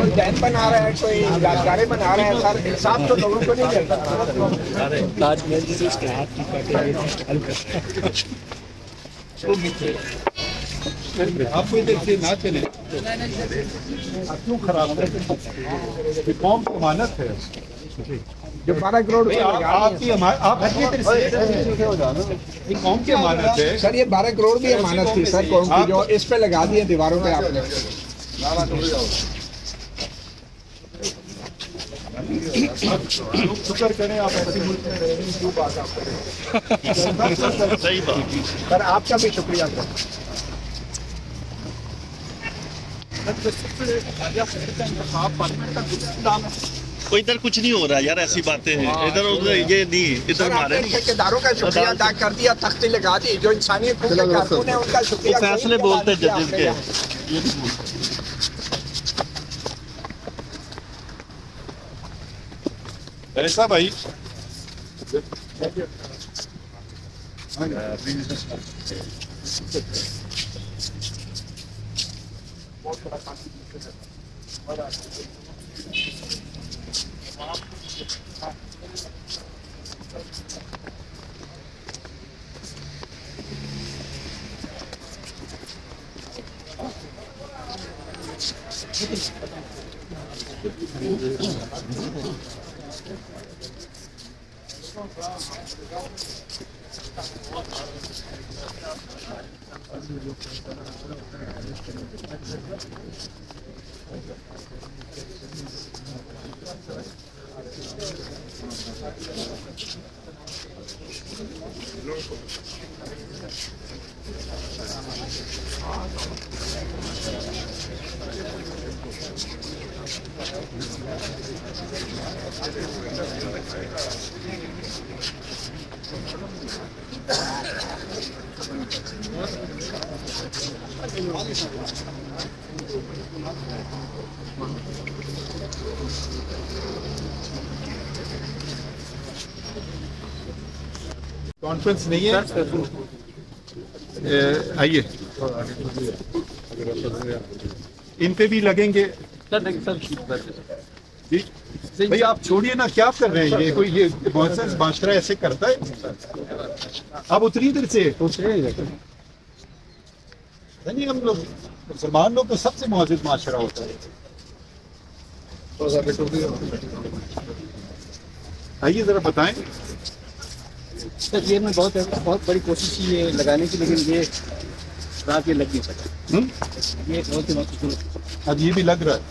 कोई डैम बना रहा है, कोई यादगारें बना रहा है, सर इंसाफ तो लोगों को नहीं मिलता। आपको इधर से ना चले, क्यों खराब है? कौम की अमानत है जो 12 करोड़ आपकी, आप कौम की अमानत है सर, ये 12 करोड़ भी अमानत थी सर कौम की, जो इस पे लगा दिए दीवारों पे आपने। शुक्र करें आप ऐसे मुल्क में रह रहे हैं, जो बात आप करें। सही बात सर आपका भी शुक्रिया सर। कोई इधर कुछ नहीं हो रहा यार, ऐसी बातें हैं इधर उधर, ये नहीं इधर हमारे ठेकेदारों का शुक्रिया अदा कर दिया, तख्ती लगा दी, जो इंसानियत के कारकुन है उनका शुक्रिया। फैसले बोलते हैं जजेस के, ये नहीं बोलते। ऐसा भाई कॉन्फ्रेंस नहीं है, आइए इन पे भी लगेंगे जी। भाई आप छोड़िए ना, क्या कर रहे हैं? ये कोई ये बहुत माशरा ऐसे करता है? आप उतरी इधर से। नहीं, हम लोग मुसलमान लोग तो सबसे मौजूद माशरा होता है। आइए जरा बताएं। सर ये में बहुत बड़ी कोशिश की है लगाने की, लेकिन ये रात ये लग नहीं सका। ये बहुत ही महत्वपूर्ण। अब ये भी लग रहा है।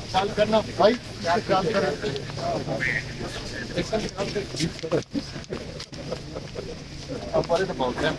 अच्छा करना भाई, आप बोले तो बहुत है।